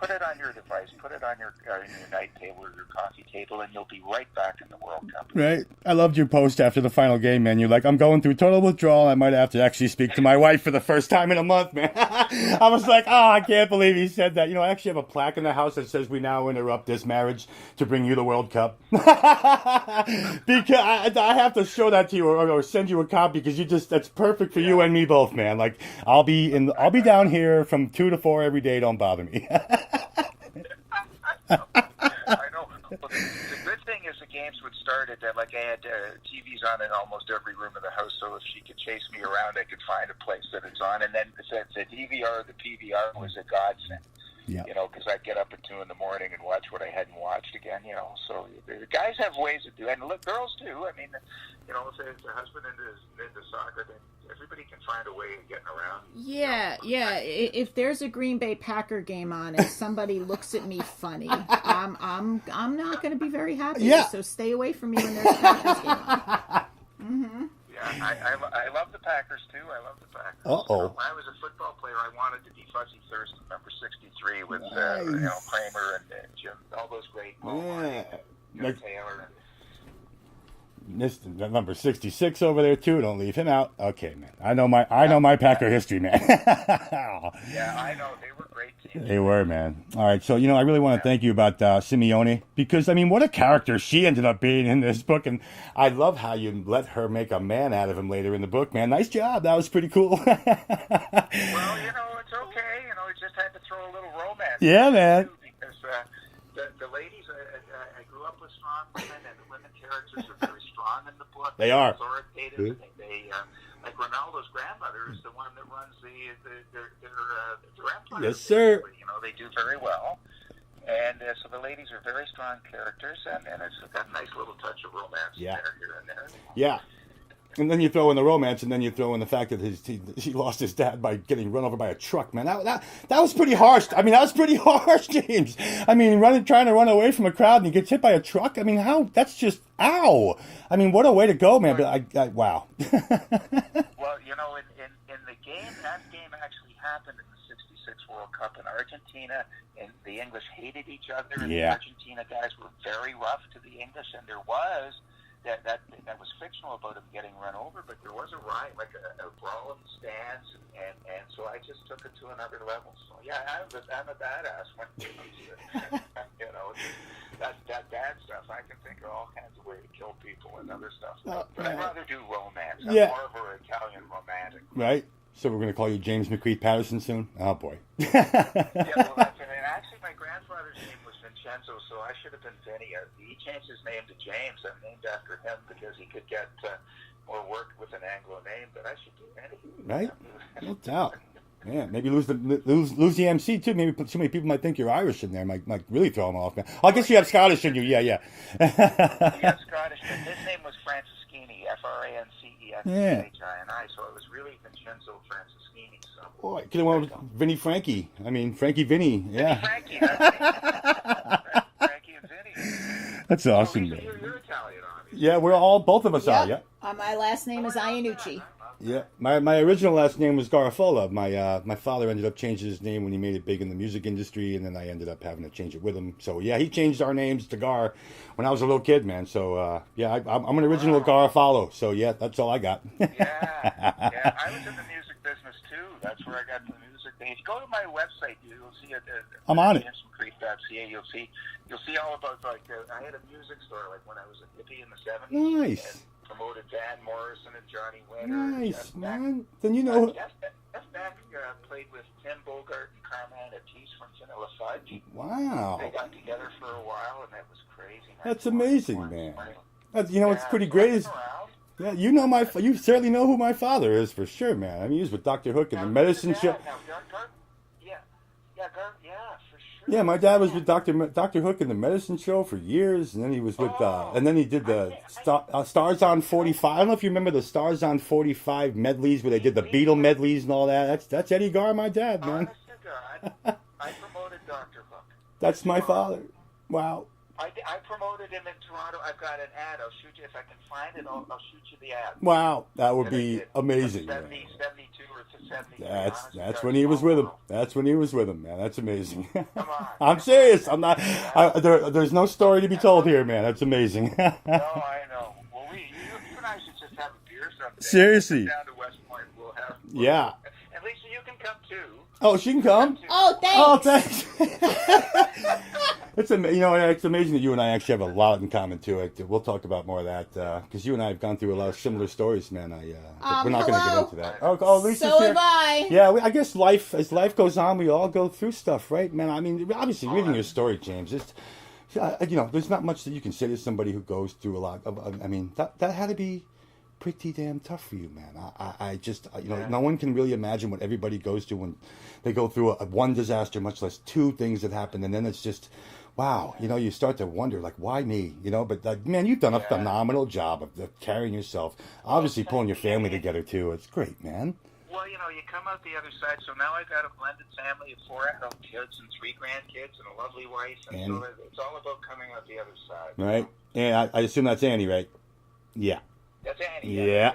put it on your device, put it on your night table or your coffee table, and you'll be right back in the World Cup. Right. I loved your post after the final game, man. You're like, I'm going through total withdrawal. I might have to actually speak to my wife for the first time in a month, man. I was like, I can't believe he said that. I actually have a plaque in the house that says we now interrupt this marriage to bring you the World Cup. Because I have to show that to you or send you a copy because that's perfect for you and me both, man. Like, I'll be down here from 2 to 4 every day. Don't bother me. I know. Well, the good thing is the games would start at like I had TVs on in almost every room of the house, so if she could chase me around, I could find a place that it's on. And then the DVR or the PVR was a godsend. Yeah. Because I'd get up at 2 in the morning and watch what I hadn't watched again. So the guys have ways to do it, and look, girls too. I mean, if the husband into soccer, then everybody can find a way of getting around. Yeah. If there's a Green Bay Packer game on and somebody looks at me funny, I'm not going to be very happy. Yeah. So stay away from me when there's a Packers game on. Mm-hmm. Yeah, I love the Packers too. I love the Packers. Uh-oh. When I was a football player, I wanted to be Fuzzy Thurston, number 63, with nice. Kramer and Jim, all those great. Yeah. Taylor. Missed number 66 over there too. Don't leave him out. Okay, man. I know my Packer history, man. Yeah, I know. They were great teams. They were, man. All right, so I really want to thank you about Simeone because what a character she ended up being in this book, and I love how you let her make a man out of him later in the book, man. Nice job. That was pretty cool. Well, it's okay. We just had to throw a little romance. Yeah, man. Because the ladies, I grew up with strong women, and the women characters are very strong in the book. They are. Authoritative. They like Renaldo's grandmother is the one that runs their empire. Yes, sir. They do very well. And so the ladies are very strong characters, and it's got a nice little touch of romance here and there. Yeah. And then you throw in the romance, and then you throw in the fact that he lost his dad by getting run over by a truck, man. That was pretty harsh. That was pretty harsh, James. Trying to run away from a crowd and he gets hit by a truck. How? That's just, ow. What a way to go, man. But wow. Well, in the game, that game actually happened in the 66 World Cup in Argentina, and the English hated each other, and the Argentina guys were very rough to the English, and there was that was fictional about him getting run over, but there was a riot, like a brawl in the stands, and so I just took it to another level. So yeah, I'm a badass when it comes to that bad stuff. I can think of all kinds of ways to kill people and other stuff, but I'd rather do romance. I'm more of an Italian romantic. Right. So we're going to call you James McCreath Patterson soon? Oh, boy. Yeah, well, that's it. And actually, my grandfather's name was Vincenzo, so I should have been Vinny. He changed his name to James. I'm named after him because he could get more work with an Anglo name, but I should be Vinny. Right? No doubt. Yeah, maybe lose the MC, too. Maybe so many people might think you're Irish in there. Might really throw them off, man. I guess you have Scottish in you. Yeah. He has Scottish, but his name was Franceschini, Franceschini, so it was really Vincenzo Franceschini. So. Boy, could have went with Vinny Frankie. Frankie Vinny. Yeah. Vinny Frankie. Frankie and Vinny. That's awesome. So you're Italian, obviously. Yeah, both of us are, yeah. My last name is Iannucci. Yeah, my original last name was Garofalo. My father ended up changing his name when he made it big in the music industry, and then I ended up having to change it with him. So yeah, he changed our names to Garr when I was a little kid, man. So I'm an original Garofalo. So yeah, that's all I got. Yeah, I was in the music business too. That's where I got the music thing. If you go to my website, you'll see it. I'm on it. JamesMcCreath.ca. You'll see all about I had a music store when I was a hippie in the 70s. Nice. Promoted Van Morrison and Johnny Winter. Nice, man. Then you know. Jeff Beck played with Tim Bogart and Carmine Appice from Vanilla Fudge. Wow. They got together for a while, and that was crazy. That's amazing, man. What's pretty great is. Yeah, you certainly know who my father is for sure, man. He was with Dr. Hook in the medicine show. Yeah, my dad was with Dr. Hook in the medicine show for years, and then he was with, and then he did the Stars on 45. I don't know if you remember the Stars on 45 medleys where they did the Beatle medleys and all that. That's Eddie Garr, my dad, man. Honest to God, I promoted Dr. Hook. That's my father. Wow. I promoted him in Toronto. I've got an ad. I'll shoot you if I can find it. I'll shoot you the ad. Wow, that would be amazing. 72 or That's when he was with him. That's when he was with him, man. That's amazing. Come on. I'm serious. I'm not. There's no story to be told here, man. That's amazing. No, I know. Well, you and I should just have a beer someday. Seriously. Down to West Point, we'll have. Yeah. And Lisa, you can come too. Oh, she can come? Oh, thanks. Oh, thanks. It's amazing that you and I actually have a lot in common too. We'll talk about more of that because you and I have gone through a lot of similar stories, man. We're not going to get into that. Oh, Lisa's so here. have I. Yeah, I guess as life goes on, we all go through stuff, right, man? I mean, obviously, reading your story, James, there's not much that you can say to somebody who goes through a lot. I mean, that had to be pretty damn tough for you, man. I just, no one can really imagine what everybody goes through when they go through one disaster, much less two things that happen, and then it's just, wow, you start to wonder, like, why me? But man, you've done a phenomenal job of carrying yourself, obviously pulling your family together too. It's great, man. Well, you come out the other side. So now I've got a blended family of 4 adult kids and 3 grandkids and a lovely wife, and so it's all about coming out the other side. Right? And I assume that's Annie, right? Yeah. That's Annie. Yeah.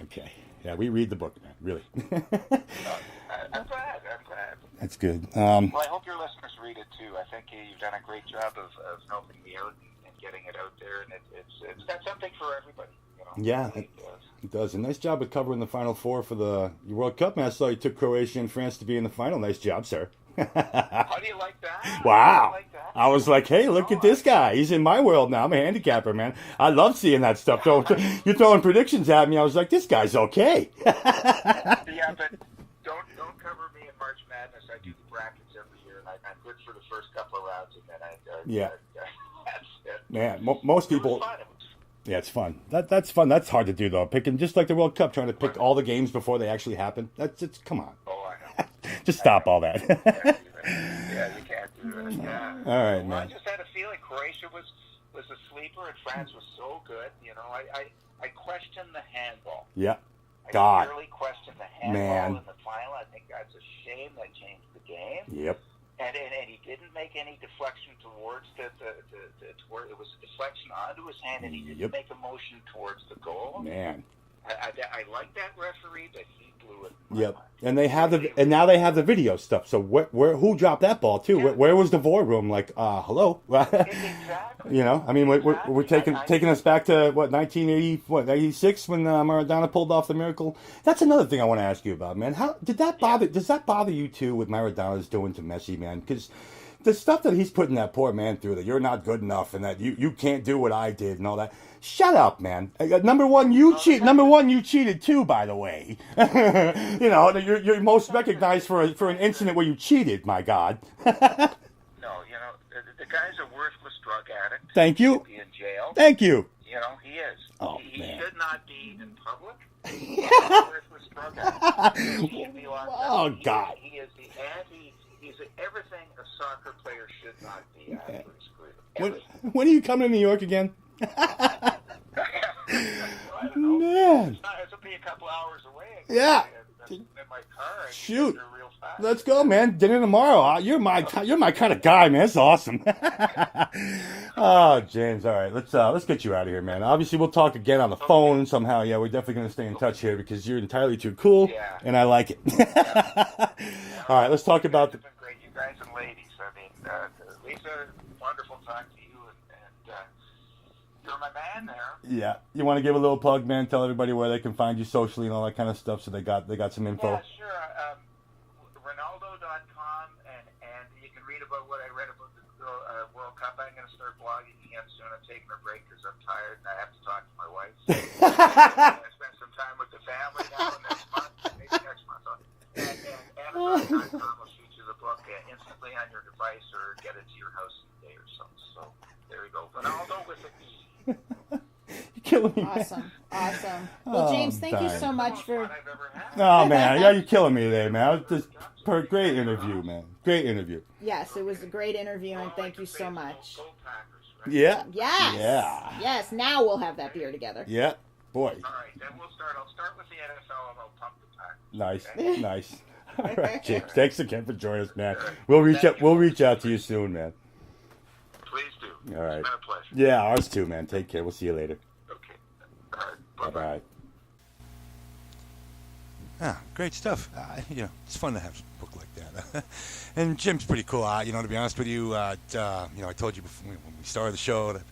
Okay. Yeah, we read the book, man. Really. I'm glad. That's good. Well, I hope your listeners read it too. I think you've done a great job of helping me out and getting it out there, and it's got something for everybody. Yeah, it does. A nice job of covering the Final Four for the World Cup, man. I saw you took Croatia and France to be in the final. Nice job, sir. How do you like that? Wow. I was like, hey, look at this guy. He's in my world now. I'm a handicapper, man. I love seeing that stuff. So you're throwing predictions at me. I was like, this guy's okay. Yeah, but don't cover me in March Madness. I do the brackets every year, and I'm good for the first couple of rounds, and then that's it. Man, most people. Yeah, it's fun. That's fun. That's hard to do though. Picking just like the World Cup, trying to pick all the games before they actually happen. Come on. Oh, I know. Just stop all that. Yeah, you can't do it. Yeah. All right, man. I just had a feeling Croatia was a sleeper, and France was so good. I questioned the handball. Yeah. I really questioned the handball in the final. I think that's a shame. That changed the game. Yep. And he didn't make any deflection towards toward it was a deflection onto his hand, and he didn't make a motion towards the goal. Man. I like that referee, but he blew it. Yep, and now they have the video stuff. So who dropped that ball too? Yeah. Where was the VAR room? Like, hello. Exactly. I mean, we're taking us back to 86 when Maradona pulled off the miracle. That's another thing I want to ask you about, man. How did that bother? Does that bother you too? What Maradona's doing to Messi, man? Because the stuff that he's putting that poor man through, that you're not good enough, and that you can't do what I did, and all that. Shut up, man. Number one, you cheated too, by the way. You're most recognized for an incident where you cheated. My God. No, the guy's a worthless drug addict. Thank you. He should be in jail. Thank you. He is. Oh, he man. should not be in public. He's a worthless drug addict. He should be locked up. Oh, God. He is the anti. He's everything a soccer player should not be after his career. When are you coming to New York again? I don't know. Man. It's only a couple hours away. Yeah. I'm in my car. Shoot. Real fast. Let's go, man. Dinner tomorrow. You're my kind of guy, man. It's awesome. Oh, James. All right, let's get you out of here, man. Obviously, we'll talk again on the phone somehow. Yeah, we're definitely gonna stay in touch here because you're entirely too cool, and I like it. All right, let's talk about It's been great, you guys and ladies. I mean, Lisa, wonderful talking to you, and you're my man there. Yeah, you want to give a little plug, man? Tell everybody where they can find you socially and all that kind of stuff, so they got some info. Yeah, sure. Renaldo.com, and you can read about what I read about the World Cup. I'm going to start blogging again soon. I'm taking a break because I'm tired and I have to talk to my wife. I spend some time with the family now and next month, maybe next month. And Amazon.com will shoot you the book instantly on your device or get it to your house in a day or so. So there you go. Renaldo with an E. You're killing me. Awesome. Well, James, thank you so much for. Oh man, yeah, you're killing me today, man. It was just great interview, man. Great interview. Yes, it was a great interview, and thank you so much. Yeah. Yes. Yeah. Yes. Now we'll have that beer together. Yeah. Boy. All right, then we'll start. I'll start with the NFL and I'll pump the Packers. Nice. Okay? Nice. All right, James. Thanks again for joining us, man. We'll reach out to you soon, man. Please do. All right. It's been a pleasure. Yeah, ours too, man. Take care. We'll see you later. Okay. All right. Bye-bye. Bye-bye. Great stuff. It's fun to have a book like that. And Jim's pretty cool. To be honest with you, I told you before, when we started the show that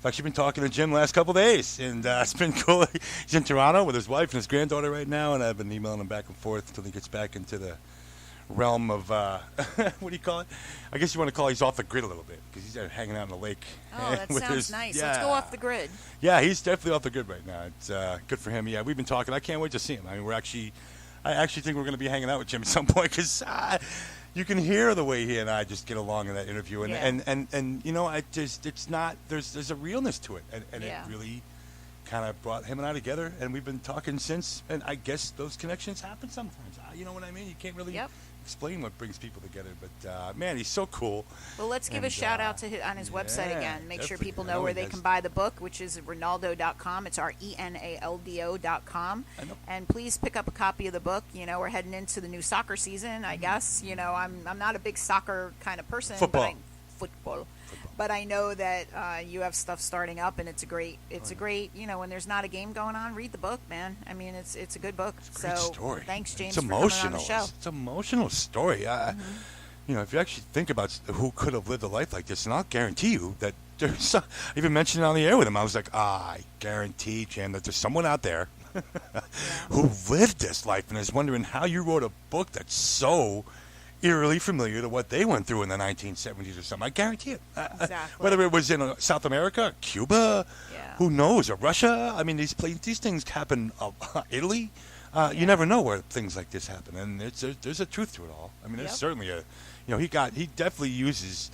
I've actually been talking to Jim the last couple of days, and it's been cool. He's in Toronto with his wife and his granddaughter right now, and I've been emailing him back and forth until he gets back into the realm of, what do you call it? I guess you want to call it, he's off the grid a little bit, because he's hanging out in the lake. Oh, that sounds nice. Let's go off the grid. Yeah, he's definitely off the grid right now. It's good for him. Yeah, we've been talking. I can't wait to see him. I mean, I actually think we're going to be hanging out with Jim at some point, because you can hear the way he and I just get along in that interview, and it's not, there's a realness to it, and it really kind of brought him and I together, and we've been talking since, and I guess those connections happen sometimes. You know what I mean? You can't really explain what brings people together, but man, he's so cool. Well, let's give a shout out to on his website again. Make sure people know where they can buy the book, which is Renaldo.com. It's RENALDO.com. And please pick up a copy of the book. We're heading into the new soccer season, I guess. I'm not a big soccer kind of person. Football. But I know that you have stuff starting up, and it's a great, when there's not a game going on, read the book, man. I mean, it's a good book. It's a great story. Thanks, James, it's for coming on the show. It's an emotional story. If you actually think about who could have lived a life like this, and I'll guarantee you that there's, I even mentioned it on the air with him, I was like, I guarantee, Jim, that there's someone out there who lived this life and is wondering how you wrote a book that's so eerily familiar to what they went through in the 1970s or something. I guarantee it. Exactly. Whether it was in South America, Cuba, who knows, or Russia. I mean, these things happen. Italy. You never know where things like this happen, and there's a truth to it all. I mean, there's certainly he definitely uses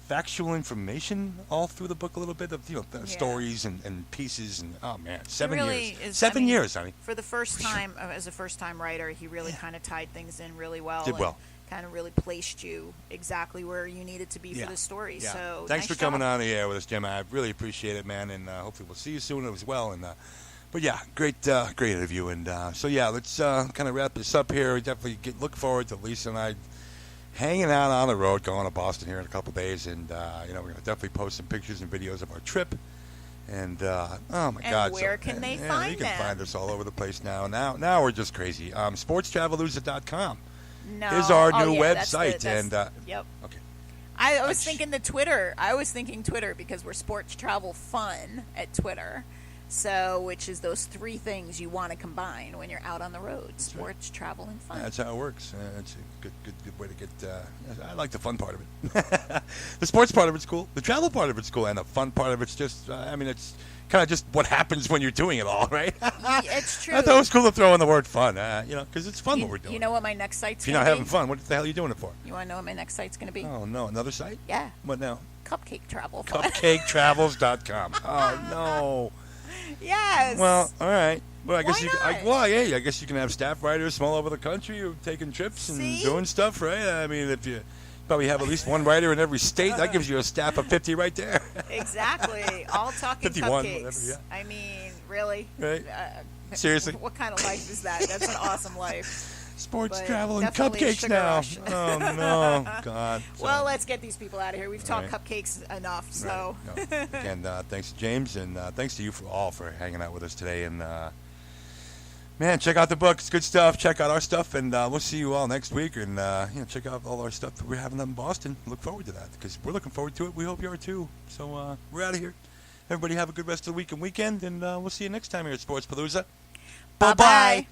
factual information all through the book a little bit of stories and pieces, and oh man, 7 years. 7 years, honey. For the first time, as a first-time writer, he really kind of tied things in really well. Did well. Kind of really placed you exactly where you needed to be for the story. Yeah. So thanks nice for coming job. on the air with us, Jim. I really appreciate it, man, and hopefully we'll see you soon as well. And but yeah, great interview. And so yeah, let's kind of wrap this up here. We definitely look forward to Lisa and I hanging out on the road, going to Boston here in a couple of days, and we're going to definitely post some pictures and videos of our trip. And oh my God! Where can they find you can them? find us all over the place now. Now we're just crazy. SportsTravelooza.com. No. is our new website, Yep. Okay. I was thinking the Twitter. I was thinking Twitter because we're Sports Travel Fun at Twitter. So, which is those three things you want to combine when you're out on the road: sports, travel, and fun. That's how it works. It's a good way to get. I like the fun part of it. The sports part of it's cool. The travel part of it's cool, and the fun part of it's just. It's kind of just what happens when you're doing it all, right? It's true. I thought it was cool to throw in the word fun, because it's fun what we're doing. You know what my next site's If you're going not to be? having fun, what the hell are you doing it for? You want to know what my next site's going to be? Oh no, another site? Yeah. What now? Cupcake Travel Fun. CupcakeTravels.com. Oh no. Yes. Well, all right. Well, I guess Why I guess you can have staff writers from all over the country who are taking trips and doing stuff, right? I mean, if you probably have at least one writer in every state, that gives you a staff of 50 right there. Exactly. All talking 51, cupcakes. whatever, yeah. I mean, really? Right. Seriously. What kind of life is that? That's an awesome life. Sports, But travel, and definitely a cupcakes sugar now. rush. Oh, no. God. Well, let's get these people out of here. We've talked Right. cupcakes enough, so. Right. No. Again, thanks to James, and thanks to you for hanging out with us today. And, man, check out the book. It's good stuff. Check out our stuff, and we'll see you all next week. And, check out all our stuff that we're having up in Boston. Look forward to that, because we're looking forward to it. We hope you are, too. So, we're out of here. Everybody have a good rest of the week and weekend, and we'll see you next time here at Sports Palooza. Bye-bye.